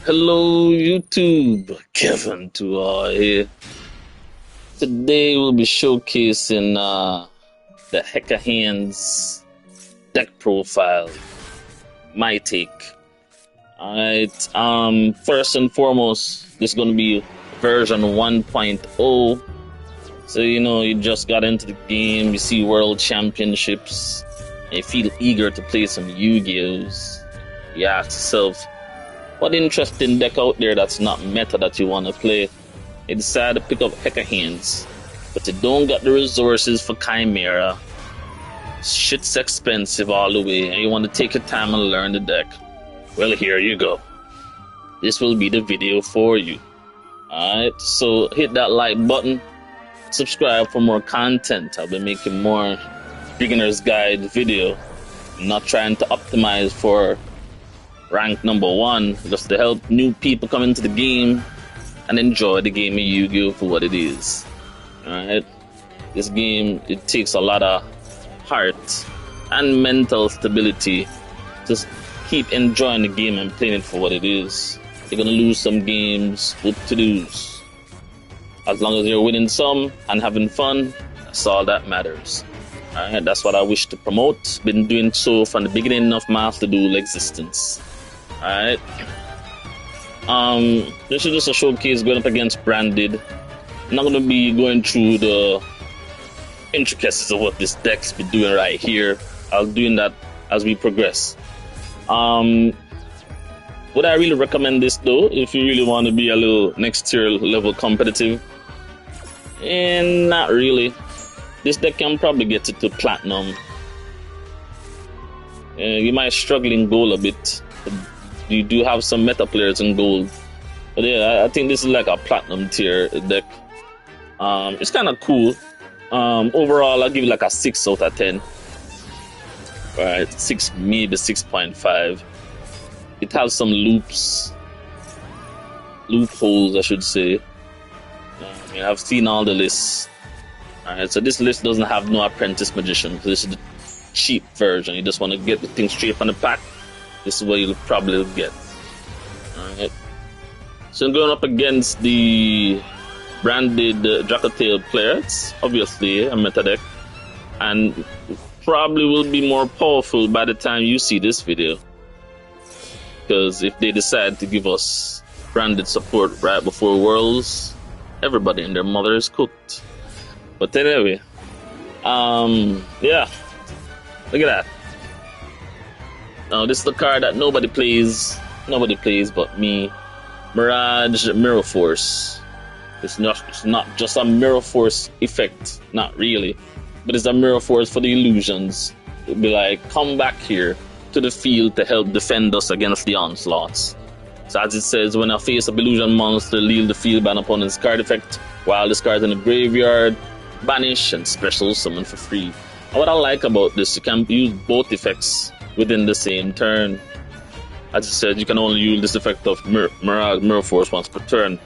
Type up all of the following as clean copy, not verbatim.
Hello YouTube, Kevin to here. Today we'll be showcasing the Hecahands deck profile, my take. Alright, first and foremost, this is gonna be version 1.0. So you just got into the game, you see World Championships, and you feel eager to play some Yu-Gi-Ohs. You ask yourself, what interesting deck out there that's not meta that you want to play? You decide to pick up Hecahands, but you don't got the resources for Chimera. Shit's expensive all the way, and you want to take your time and learn the deck. Well, here you go. This will be the video for you. Alright, so hit that like button, subscribe for more content. I'll be making more beginner's guide video. I'm not trying to optimize for rank number 1, just to help new people come into the game and enjoy the game of Yu-Gi-Oh! For what it is. Alright? This game, it takes a lot of heart and mental stability to keep enjoying the game and playing it for what it is. You're gonna lose some games, what to lose. As long as you're winning some and having fun, that's all that matters. Alright, that's what I wish to promote. Been doing so from the beginning of Master Duel existence. Alright. This is just a showcase going up against Branded. I'm not gonna be going through the intricacies of what this deck's been doing right here. I'll be doing that as we progress. Would I really recommend this though, if you really want to be a little next tier level competitive? And not really. This deck can probably get it to platinum. You might struggle in gold a bit. You do have some meta players in gold, but yeah, I think this is like a platinum tier deck. It's kind of cool. Overall, I'll give it like a 6 out of 10. Alright, 6, maybe 6.5. It has some loopholes, I should say. I've seen all the lists. Alright, so this list doesn't have no apprentice magician. So this is the cheap version. You just want to get the thing straight from the pack. This is what you'll probably get. Alright. So I'm going up against the Branded Dracotale player. It's obviously a meta deck. And probably will be more powerful by the time you see this video. Because if they decide to give us Branded support right before Worlds, everybody and their mother is cooked. But anyway, yeah. Look at that. Now this is the card that nobody plays but me. Mirage Mirror Force. It's not just a Mirror Force effect, not really, but it's a Mirror Force for the illusions. It'll be like, come back here to the field to help defend us against the onslaughts. So as it says, when a face of illusion monster leave the field by an opponent's card effect, while this card is in the graveyard, banish and special summon for free. And what I like about this, you can use both effects within the same turn. As I said, you can only use this effect of Mirage Mirror Force once per turn,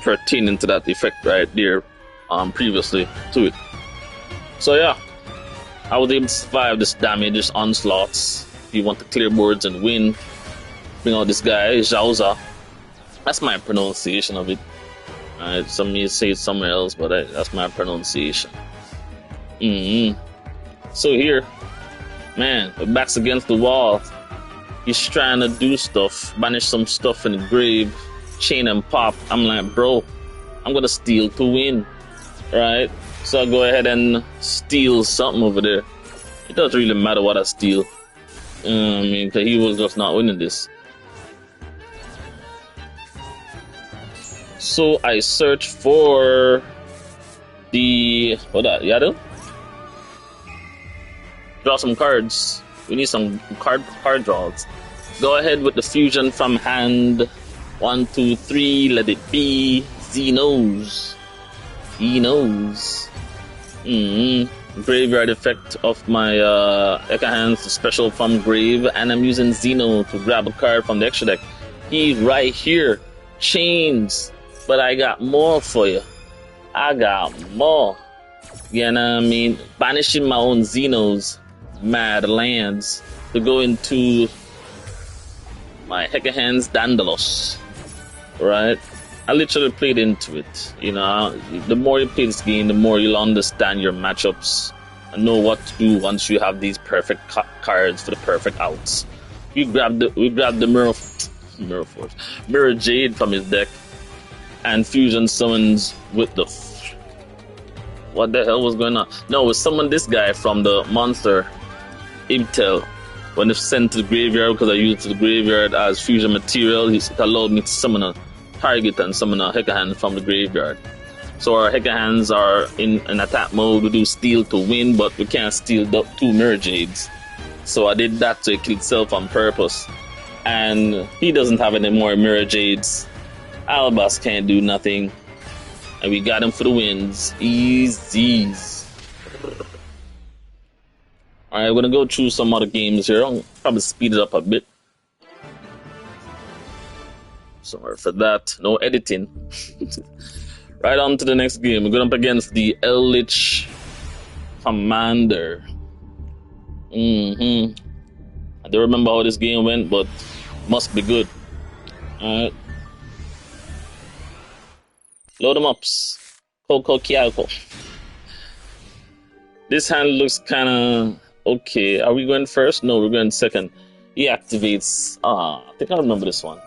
pertaining to that effect right there previously to it. So yeah, I was able to survive this damage, this onslaughts. If you want to clear boards and win, bring out this guy, Zhaoza. That's my pronunciation of it. Some may say it somewhere else, but that's my pronunciation. So here, man, the back's against the wall. He's trying to do stuff, banish some stuff in the grave, chain and pop. I'm like, bro, I'm gonna steal to win, right? So I go ahead and steal something over there. It doesn't really matter what I steal. Cause he was just not winning this. So I search for the Yadu. Draw some cards. We need some card draws. Go ahead with the fusion from hand. 1, 2, 3. Let it be. Xenos. Graveyard effect of my Hecahands, special from grave, and I'm using Xeno to grab a card from the extra deck. He's right here. Chains. But I got more for you. I got more. You know what I mean? Banishing my own Xenos. Mad lands to go into my Hecahands Dandalos. right? I literally played into it. You know, the more you play this game, the more you'll understand your matchups and know what to do once you have these perfect cards for the perfect outs. We grabbed the Mirror Jade from his deck, and fusion summons with the. What the hell was going on? No, it summoned this guy from the monster Intel. When it's sent to the graveyard, because I used the graveyard as fusion material, it allowed me to summon a target and summon a Hecahands from the graveyard. So our Hecahands are in attack mode. We do steal to win, but we can't steal the 2 Mirage Jades. So I did that to kill itself on purpose. And he doesn't have any more Mirage Jades. Albas can't do nothing. And we got him for the wins. Easies. Alright, we're gonna go through some other games here. I'll probably speed it up a bit. Sorry for that. No editing. Right on to the next game. We're going up against the Eldlich Commander. I don't remember how this game went, but must be good. Alright. Load them up. Coco Kialco. This hand looks kind of okay. Are we going first? No, we're going second. He activates. I think I remember this one.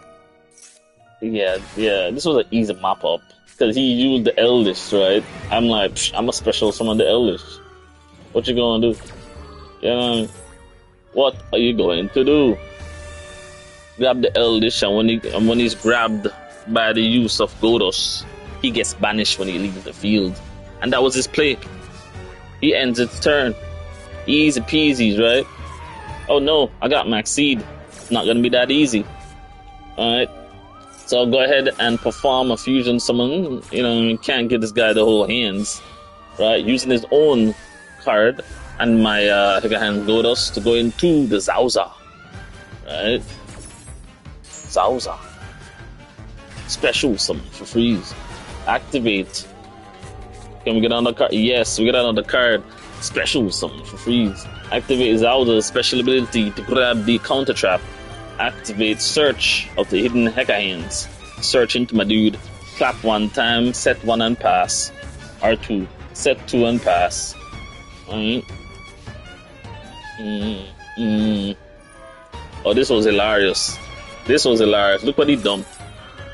Yeah. This was an easy map up because he used the Eldlich, right? I'm like, I'm a special summon the Eldlich. What you gonna do? Yeah. What are you going to do? Grab the Eldlich, and when he's grabbed by the use of Godos, he gets banished when he leaves the field, and that was his play. He ends its turn. Easy peasy, right? Oh no, I got max seed. It's not gonna be that easy. Alright. So I'll go ahead and perform a fusion summon. You know, you can't give this guy the whole hands. Right? Using his own card and my Hecahands Godos to go into the Zauza. Right? Zauza. Special summon for freeze. Activate. Can we get on the card? Yes, we get on the card. Special summon for freeze. Activate Zauda's special ability to grab the counter trap. Activate search of the hidden Hecahands. Search into my dude. Clap 1 time, set 1 and pass. R2. Set 2 and pass. Alright. Oh, this was hilarious. Look what he dumped.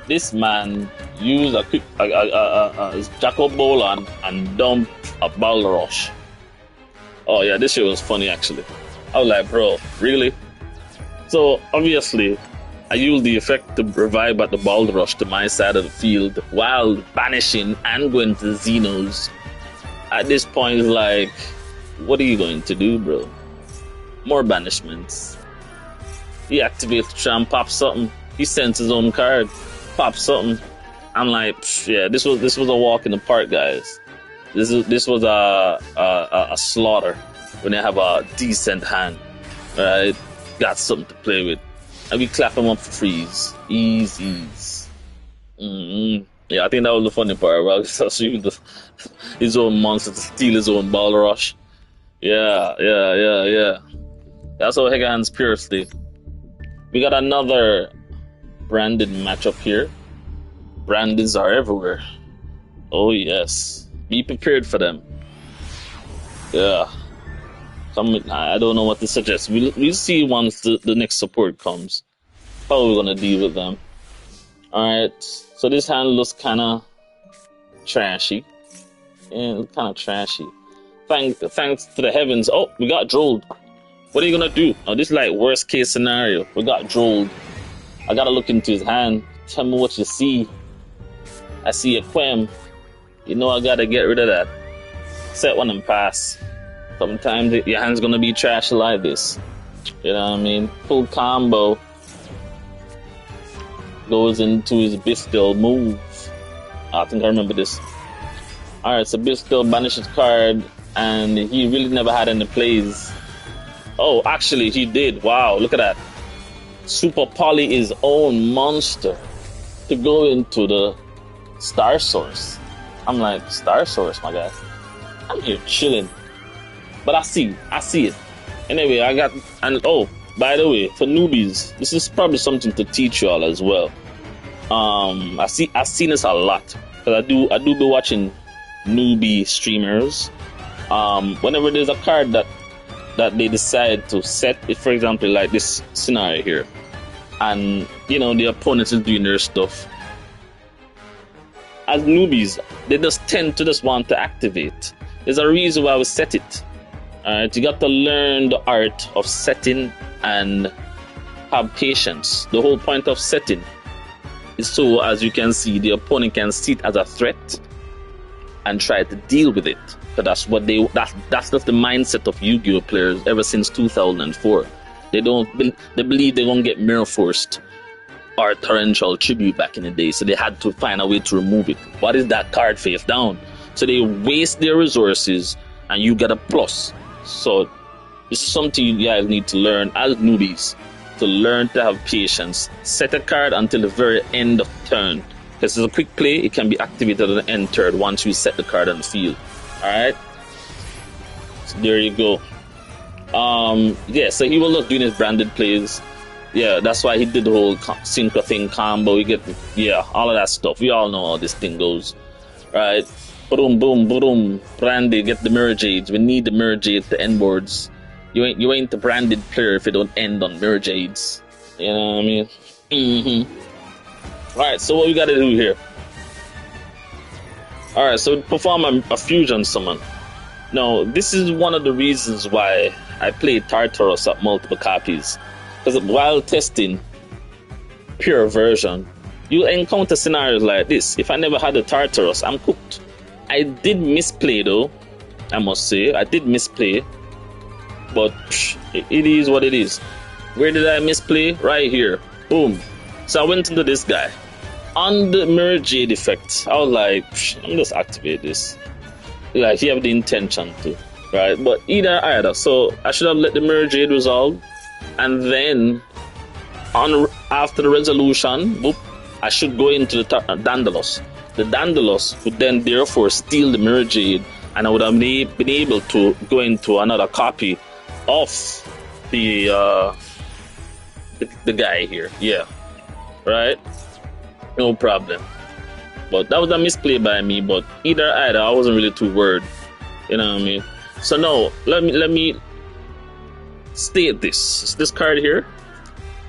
This man used a Jacob Bolan and dumped a Balrosh. Oh yeah, this shit was funny actually. I was like, bro, really? So obviously, I used the effect to revive at the Balrosh to my side of the field while banishing and going to Xenos. At this point, it's like, what are you going to do, bro? More banishments. He activates the tram, pops something. He sends his own card. Pop something. I'm like, yeah, this was a walk in the park, guys. This was a slaughter when they have a decent hand, right? Got something to play with, and we clap him up for freeze. Easies. Yeah, I think that was the funny part. Well, his own monster to steal his own Balrosh. Yeah. That's how Hecahands Pure stay. We got another branded matchup here. Brandeds are everywhere. Oh yes, be prepared for them. Yeah, I don't know what to suggest. We'll see once the next support comes how we're gonna deal with them. Alright, so this hand looks kinda trashy. Yeah, kinda trashy. Thanks to the heavens. Oh, we got drolled. What are you gonna do? Oh, this is like worst case scenario. We got drolled. I gotta look into his hand. Tell me what you see. I see a Quem. You know I gotta get rid of that. Set 1 and pass. Sometimes your hand's gonna be trash like this. You know what I mean? Full combo. Goes into his Bistil move. I think I remember this. Alright, so Bistil banishes card, and he really never had any plays. Oh, actually he did. Wow, look at that. Super Poly his own monster to go into the Star Source. I'm like, Star Source, my guy. I'm here chilling. But I see it. Anyway, and oh, by the way, for newbies, this is probably something to teach you all as well. I've seen this a lot because I do be watching newbie streamers. Whenever there's a card that they decide to set it, for example, like this scenario here, and you know the opponent is doing their stuff. As newbies, they just tend to just want to activate. There's a reason why we set it. Alright, you got to learn the art of setting and have patience. The whole point of setting is so, as you can see, the opponent can see it as a threat and try to deal with it. So that's what that's just the mindset of Yu-Gi-Oh players ever since 2004. They believe they're gonna get mirror forced or torrential tribute back in the day, so they had to find a way to remove it. What is that card face down? So they waste their resources and you get a plus. So this is something you guys need to learn as newbies, to learn to have patience. Set a card until the very end of turn. This is a quick play, it can be activated on the end turn once you set the card on the field. Alright? So there you go. Yeah, so he was just doing his branded plays. Yeah, that's why he did the whole synchro thing, combo. You get, yeah, all of that stuff. We all know how this thing goes, right? Boom, boom, boom. Branded, get the Mirage Aids. We need the Mirage Aids to end boards. You ain't the branded player if you don't end on Mirage Aids. You know what I mean? All right, so what we got to do here? All right, so perform a fusion summon. Now, this is one of the reasons why I played Tartarus at multiple copies. Because while testing pure version, you'll encounter scenarios like this. If I never had a Tartarus, I'm cooked. I did misplay though, I must say. I did misplay. But it is what it is. Where did I misplay? Right here. Boom. So I went into this guy. On the Mirage effect, I was like, let me just activate this. Like, he have the intention to. Right? But either. So I should have let the Mirage resolve. And then, after the resolution, boop, I should go into the Daedalus. The Daedalus would then therefore steal the Mirage, and I would have been able to go into another copy of the guy here. Yeah, right? No problem. But that was a misplay by me. But either, I wasn't really too worried. You know what I mean? So now, let me state this card here,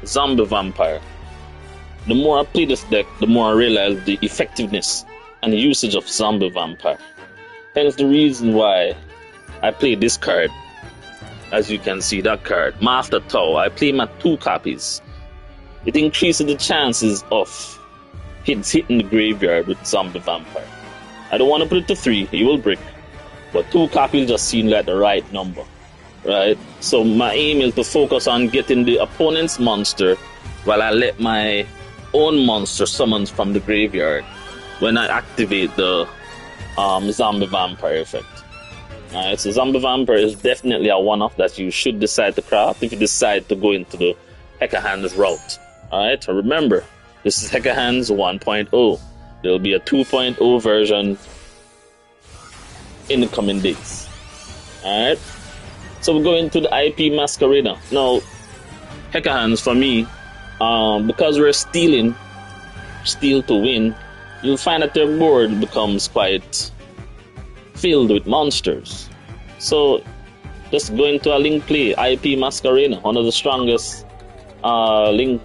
Zombie Vampire. The more I play this deck, the more I realize the effectiveness and the usage of Zombie Vampire. Hence the reason why I play this card. As you can see, that card, Master Duel, I play my 2 copies. It increases the chances of hitting the graveyard with Zombie Vampire. I don't want to put it to 3, he will break. But 2 copies just seem like the right number. Right, so my aim is to focus on getting the opponent's monster while I let my own monster summons from the graveyard when I activate the Zombie Vampire effect. Alright, so Zombie Vampire is definitely a one-off that you should decide to craft if you decide to go into the Hecahands route. Alright, so remember, this is Hecahands 1.0. There will be a 2.0 version in the coming days. Alright. So we're going to the IP Masquerade. Now, Hecahands for me, because we're steal to win, you'll find that their board becomes quite filled with monsters. So just go into a link play, IP Masquerade, one of the strongest link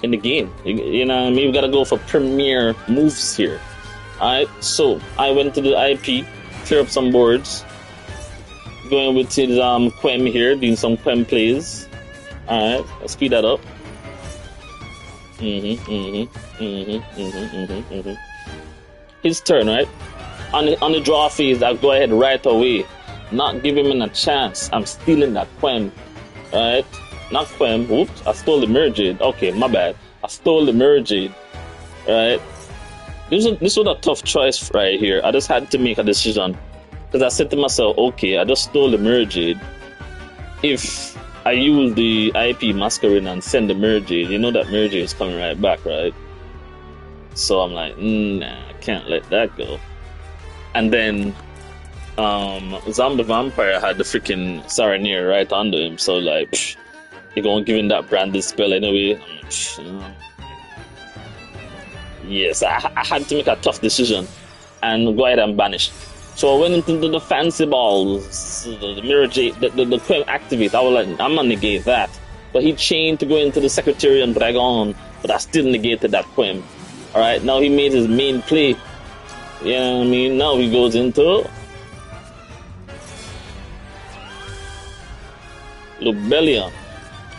in the game. You know what I mean? You gotta go for premier moves here. Alright, so I went to the IP, clear up some boards. Going with his Quem here, doing some Quem plays. Alright, let's speed that up. His turn, right? On the draw phase, I'll go ahead right away. Not give him a chance. I'm stealing that Quem. Alright? Not Quem. Whoops, I stole the Mirage. Okay, my bad. I stole the Mirage. Right? This was a tough choice right here. I just had to make a decision. Because I said to myself, okay, I just stole the Mirage. If I use the IP Masquerade and send the Mirage, you know that Mirage is coming right back, right? So I'm like, nah, I can't let that go. And then Zombie Vampire had the freaking Saranir right under him, so like, you're gonna give him that branded spell anyway. Yes, I had to make a tough decision and go ahead and banish. So I went into the fancy balls, the Mirage, the Quim activate. I was like, I'm gonna negate that. But he chained to go into the Secretarian Dragon, but I still negated that Quim. Alright, now he made his main play. You know what I mean? Now he goes into Lubellion.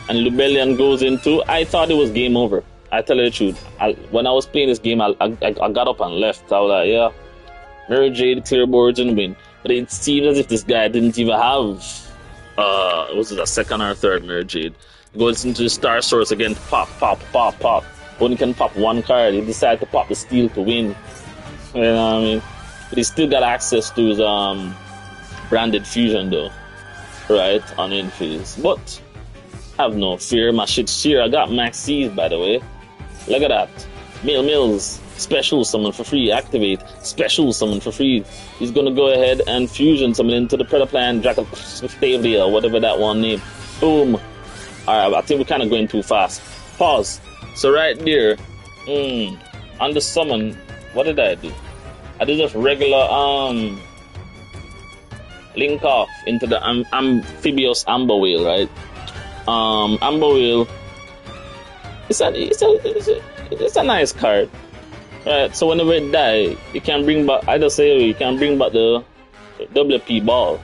And Lubellion goes into, I thought it was game over. I tell you the truth. When I was playing this game, I got up and left. I was like, yeah, Mirage, clear boards and win. But it seemed as if this guy didn't even have, was it a second or third Mirage? Goes into the Star Source again, pop. Only can pop one card. He decided to pop the Steel to win. You know what I mean? But he still got access to his Branded Fusion though, right, on Infiz. But have no fear, my shit's here. I got Max C's, by the way. Look at that. Mills, special summon for free. Activate, special summon for free. He's gonna go ahead and fusion summon into the Predaplan, Dracostavia, whatever that one name. Boom. Alright, I think we're kind of going too fast. Pause. So right there, on the summon, what did I do? I did just regular link off into the amphibious Amber Whale, right? Amber Whale. It's a nice card, right? So whenever it die, you can bring back. I just say you can bring back the WP ball,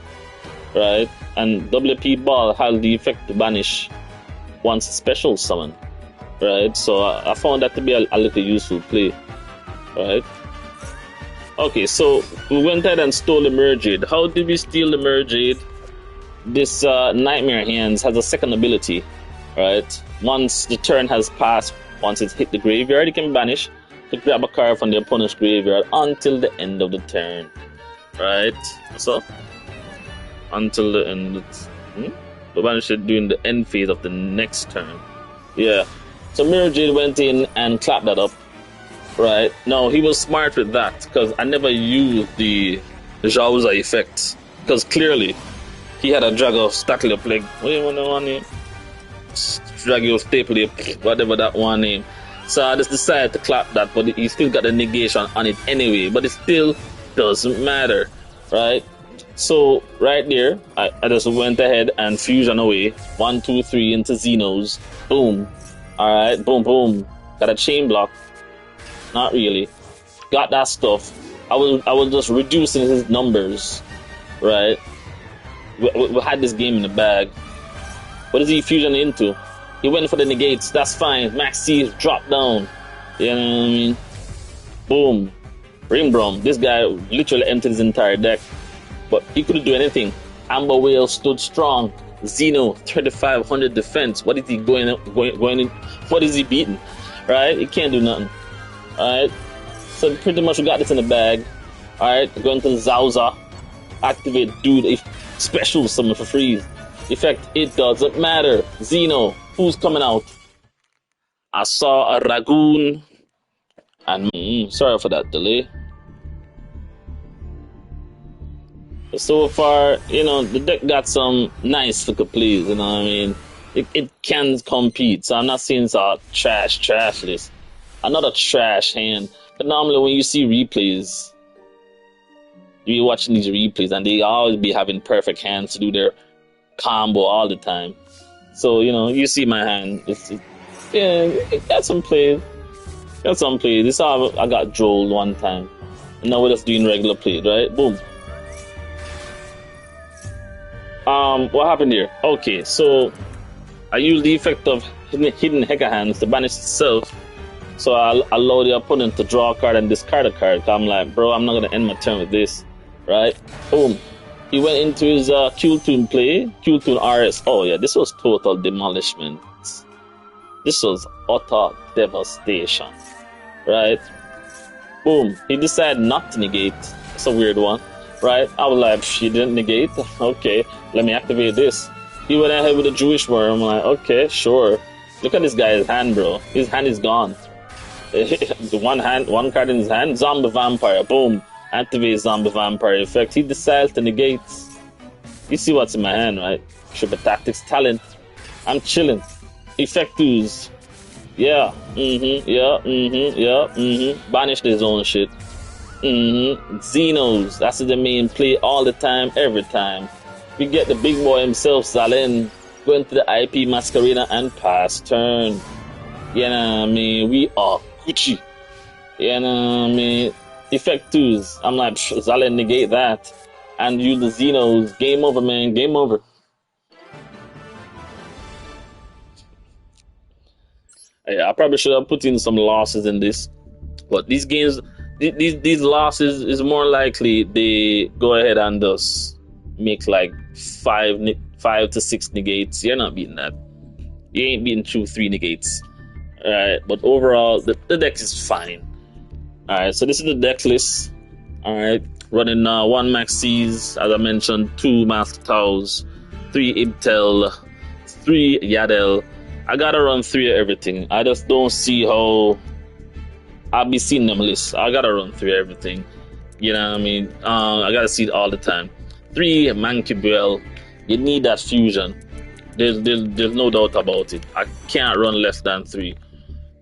right? And WP ball has the effect to banish once special summon, right? So I found that to be a little useful play, right? Okay, so we went ahead and stole the Mirage. How did we steal the Mirage? This Nightmare Hands has a second ability, right? Once the turn has passed, once it's hit the graveyard, you can banish to grab a card from the opponent's graveyard until the end of the turn, right? So, until the end of the banish it during the end phase of the next turn. Yeah. So Mirage went in and clapped that up, right? No, he was smart with that because I never used the Jauza effect because clearly he had a Drago Stackle Plague. What do you want to one name? Drago Staple, whatever that one name. So I just decided to clap that, but he still got the negation on it anyway. But it still doesn't matter, right? So right there, I just went ahead and fusion away. 1, 2, 3 into Xenos. Boom. Alright, boom. Got a chain block. Not really. Got that stuff. I was just reducing his numbers, right? We had this game in the bag. What is he fusion into? He went for the negates. That's fine. Max C dropped down. You know what I mean? Boom. Rimbrom. This guy literally emptied his entire deck. But he couldn't do anything. Amber Whale stood strong. Xeno, 3500 defense. What is he going in? What is he beating? Right? He can't do nothing. Alright? So pretty much we got this in the bag. Alright? Going to Zauza. Activate dude. If special summon for freeze. Effect, it doesn't matter. Xeno, who's coming out? I saw a Ragoon. And sorry for that delay. But so far, you know, the deck got some nice little plays, you know what I mean? It can compete, so I'm not saying it's a trash list. I'm not a trash hand. But normally when you see replays, you're watching these replays and they always be having perfect hands to do their combo all the time. So, you know, you see my hand. It got some plays. This is how I got drolled one time. And now we're just doing regular plays, right? Boom. What happened here? Okay, so I used the effect of Hidden Hecahands to banish itself. So I allow the opponent to draw a card and discard a card. I'm like, bro, I'm not gonna end my turn with this, right? Boom. He went into his Q-Tune play, Q-Tune RS. Oh yeah, this was total demolishment. This was utter devastation, right? Boom. He decided not to negate. It's a weird one, right? I was like, he didn't negate. Okay, let me activate this. He went ahead with a Jewish worm. I'm like, okay, sure. Look at this guy's hand, bro. His hand is gone. The one card in his hand, Zombie Vampire. Boom. Activate Zombie Vampire effect. He decides to negate. You see what's in my hand, right? Triple Tactics Talent. I'm chilling. Effect 2s. Yeah. Banish his own shit. Xenos, that's the main play all the time, every time. We get the big boy himself, Zalen, going to the IP Masquerade and pass turn. You know what I mean? We are Gucci. You know what I mean? Effect 2s. I'm like, Zalen, negate that. And use the Xenos. Game over, man. Game over. I probably should have put in some losses in this. But these games, these losses is more likely they go ahead and just make like 5 to 6 negates. You're not beating that. You ain't beating 2-3 negates. Alright, but overall the deck is fine. Alright, so this is the deck list. Alright, running 1 Maxis, as I mentioned, 2 Master Duels, 3 Ibtel, 3 Yadel. I gotta run 3 of everything. I just don't see how I'll be seeing them lists. I gotta run 3 of everything. You know what I mean? I gotta see it all the time. 3 Master Duel. You need that fusion. There's no doubt about it. I can't run less than 3.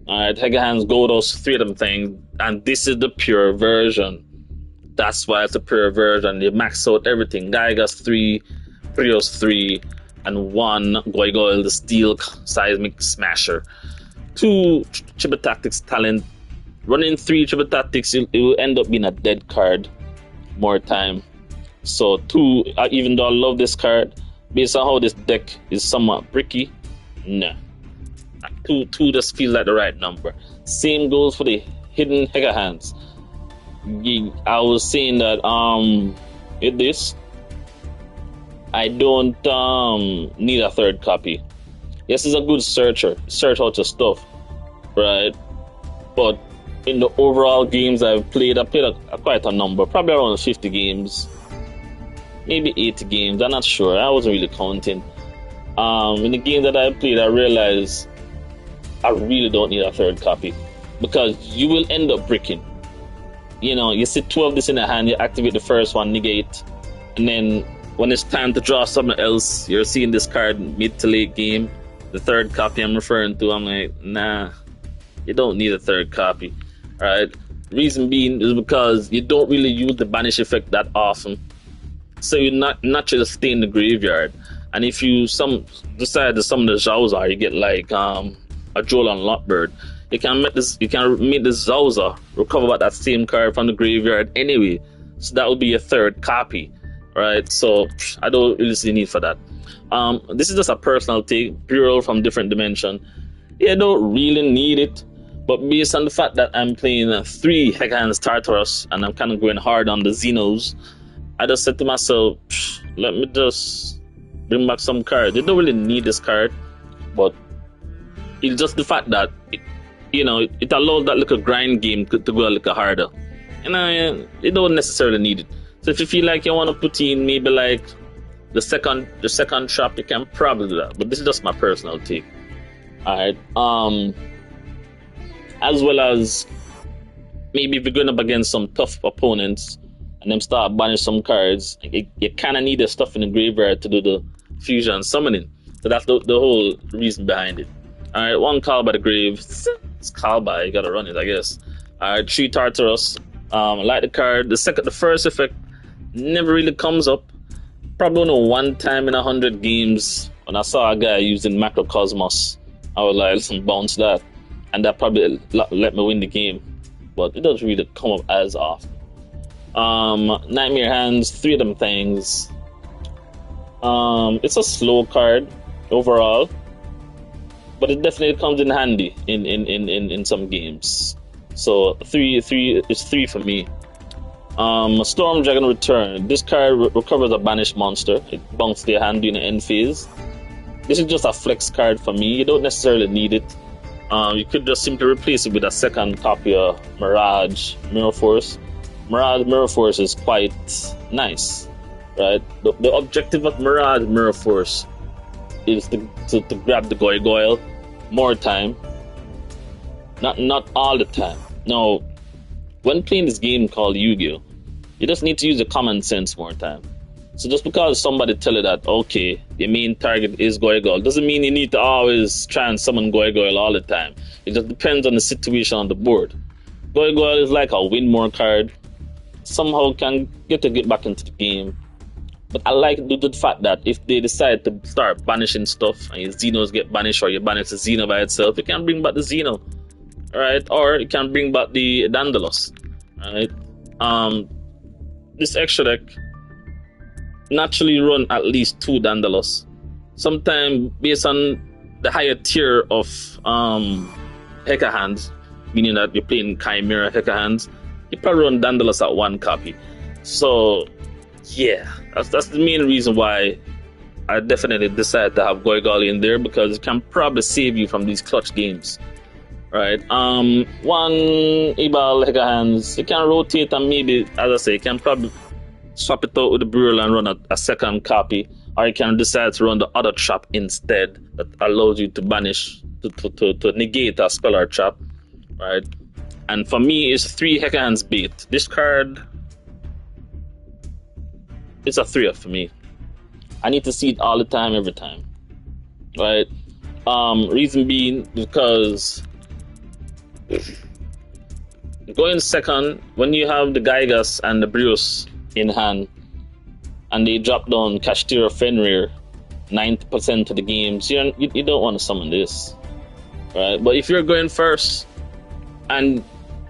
Alright, Hecahands, go those 3 of them things. And this is the pure version. That's why it's a pure version. You max out everything. Geiger's 3, Prios 3, and 1 Goigoil, the Steel Seismic Smasher. 2 Triple Tactics Talent. Running 3 Triple Tactics, it will end up being a dead card more time. So 2, even though I love this card, based on how this deck is somewhat bricky, nah. 2 just feels like the right number. Same goes for the hidden Hecahands. I was saying that with this, I don't need a 3rd copy. Yes, it's a good searcher, search out your stuff, right? But in the overall games I've played, quite a number, probably around 50 games, maybe 80 games. I'm not sure. I wasn't really counting. In the game that I played, I realized I really don't need a 3rd copy because you will end up bricking. You know, you sit 2 of this in the hand, you activate the first one, negate, and then when it's time to draw something else, you're seeing this card mid to late game. The 3rd copy I'm referring to, I'm like, nah, you don't need a 3rd copy. Alright? Reason being is because you don't really use the banish effect that often. So you naturally stay in the graveyard. And if you decide to summon the Zhauza, you get like a Joel on Lockbird. You can make the Zhauza recover back that same card from the graveyard anyway. So that would be a 3rd copy. Right? So I don't really see the need for that. This is just a personal take, pure from different dimension. Yeah, I don't really need it. But based on the fact that I'm playing 3 Hecahands Tartarus and I'm kind of going hard on the Xenos, I just said to myself, let me just bring back some cards. They don't really need this card, but it's just the fact that it allows that little grind game to go a little harder. And you don't necessarily need it. So if you feel like you want to put in maybe like the second trap, you can probably do that. But this is just my personal take. Alright. As well as maybe if you're going up against some tough opponents and them start banning some cards, you kind of need the stuff in the graveyard to do the fusion summoning. So that's the whole reason behind it. Alright, 1 Call by the Grave. It's Call by, you gotta run it, I guess. Alright, 3 Tartarus. I like the card. The first effect never really comes up. Probably only 1 time in 100 games when I saw a guy using Macrocosmos. I was like, listen, bounce that. And that probably let me win the game. But it doesn't really come up as often. Nightmare Hands, 3 of them things. It's a slow card overall, but it definitely comes in handy in some games. So 3 is 3 for me. Storm Dragon Return. This card recovers a banished monster. It bounces their hand during the end phase. This is just a flex card for me. You don't necessarily need it. You could just simply replace it with a 2nd copy of Mirage Mirror Force. Mirage Mirror Force is quite nice, right? The objective of Mirage Mirror Force is to grab the Goigoil more time. Not all the time. Now, when playing this game called Yu-Gi-Oh!, you just need to use the common sense more time. So just because somebody tell you that, okay, your main target is Goigol. Doesn't mean you need to always try and summon Goigol all the time. It just depends on the situation on the board. Goigol is like a win more card. Somehow can get back into the game. But I like the fact that if they decide to start banishing stuff and your Xenos get banished, or you banish the Xeno by itself, you can bring back the Xeno, right? Or you can bring back the Daedalus, right? This extra deck naturally run at least 2 Daedalus. Sometimes based on the higher tier of Hecahands, meaning that you're playing Chimera Hecahands, you probably run Daedalus at 1 copy. So yeah, that's the main reason why I definitely decided to have Goigol in there, because it can probably save you from these clutch games, right? 1 Ibal Hecahands, you can rotate and maybe, as I say, you can probably swap it out with the Brule and run a second copy, or you can decide to run the other trap instead that allows you to banish, to negate a Scholar trap, right? And for me, it's 3 Hecahands bait. This card, it's a 3 for me. I need to see it all the time, every time, right? Reason being because going second, when you have the Gygas and the Brios in hand, and they drop down Kashtira Fenrir 90% of the games, you don't want to summon this, right? But if you're going first, and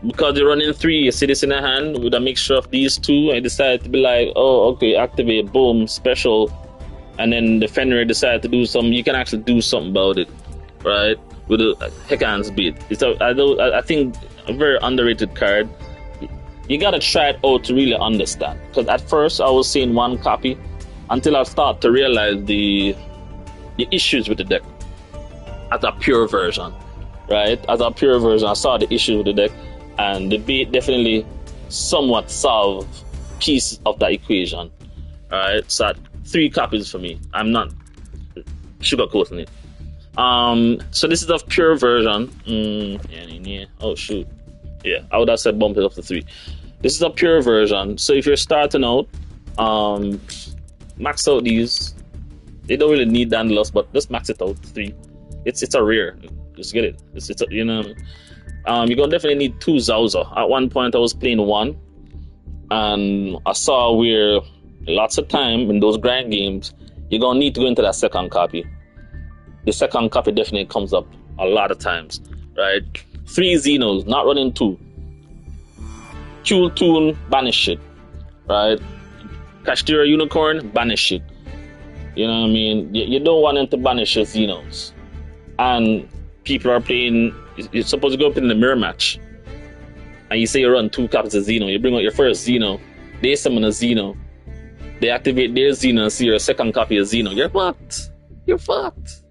because you're running 3, you see this in a hand with a mixture of these 2, and you decide to be like, oh, okay, activate, boom, special, and then the Fenrir decide to do something, you can actually do something about it, right? With the Hecahands beat. I think a very underrated card. You gotta try it out to really understand. Because at first I was saying 1 copy until I start to realize the issues with the deck as a pure version, right? As a pure version, I saw the issues with the deck, and the beat definitely somewhat solved piece of that equation. Alright, so 3 copies for me. I'm not sugarcoating it. So this is a pure version. Oh shoot. Yeah, I would have said bump it up to 3. This is a pure version. So if you're starting out, max out these. They don't really need Daedalus, but just max it out 3. It's a rare. Just get it. It's a, you know. You're gonna definitely need 2 Zauza. At one point I was playing 1, and I saw where lots of time in those grind games you're gonna need to go into that second copy. The second copy definitely comes up a lot of times, right? 3 Xenos, not running 2. Cool Tune, banish it, right? Kashtira Unicorn, banish it. You know what I mean? You don't want them to banish your Xenos. And people are playing, you're supposed to go up in the mirror match, and you say you run 2 copies of Xeno, you bring out your first Xeno, they summon a Xeno, they activate their Xeno and see your second copy of Xeno. You're fucked. You're fucked.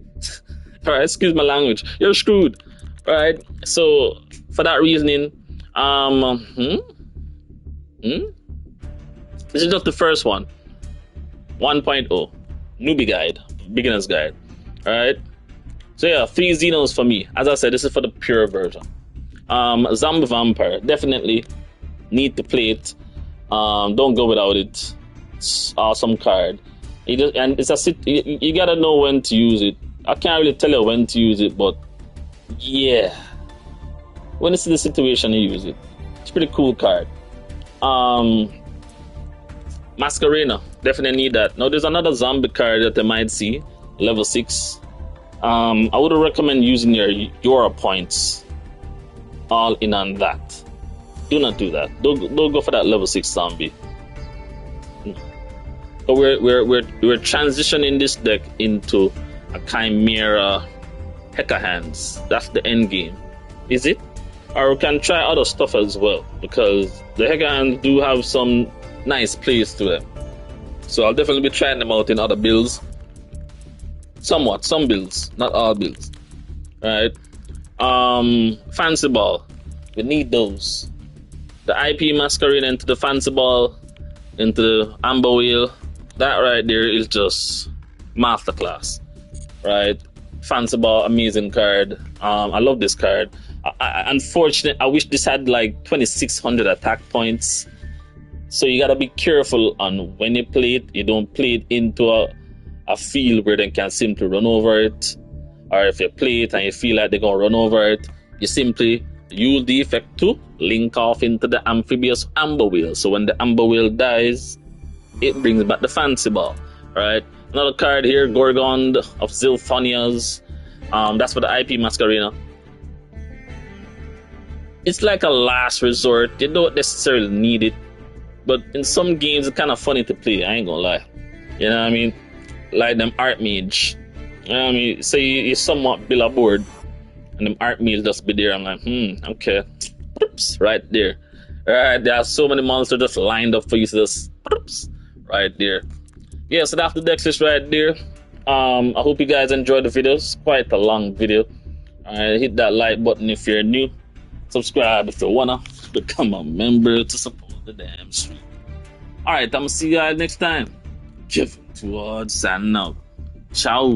Alright, excuse my language. You're screwed. Alright, so for that reasoning, this is just the first one. 1.0. Newbie guide. Beginner's guide. Alright. So yeah, 3 Xenos for me. As I said, this is for the pure version. Zombie Vampire. Definitely need to play it. Don't go without it. It's awesome card. You gotta know when to use it. I can't really tell you when to use it, but yeah, when it's in the situation, you use it. It's a pretty cool card. Masquerena, definitely need that. Now there's another zombie card that they might see, level 6. I would recommend using your Euro points all in on that. Do not do that. Don't go for that level 6 zombie. But we're transitioning this deck into a Chimera Hecahands. That's the end game. Is it? Or we can try other stuff as well, because the Hecahands do have some nice plays to them. So I'll definitely be trying them out in other builds. Somewhat, some builds, not all builds. Right? Fancy Ball. We need those. The IP Masquerade into the Fancy Ball, into the Amber Whale. That right there is just masterclass. Right? Fancy Ball, amazing card. I love this card. Unfortunately, I wish this had like 2600 attack points. So you gotta be careful on when you play it. You don't play it into a field where they can simply run over it, or if you play it and you feel like they're gonna run over it, you simply use the effect to link off into the amphibious amber whale. So when the amber whale dies, it brings back the fancy ball. Right? Another card here, Gorgon of Zilphonias. That's for the IP Masquerena. It's like a last resort. You don't necessarily need it, but in some games it's kind of funny to play. I ain't gonna lie. You know what I mean? Like them Archmage. You know what I mean? So you somewhat build a board, and them Archmage just be there. I'm like, okay. Oops, right there. Right, there are so many monsters just lined up for you to just right there. Yeah, so that's the deck list right there. I hope you guys enjoyed the video. It's quite a long video. Alright, hit that like button if you're new. Subscribe if you wanna become a member to support the damn stream. Alright, I'm gonna see you guys next time. Give towards signing out. Ciao.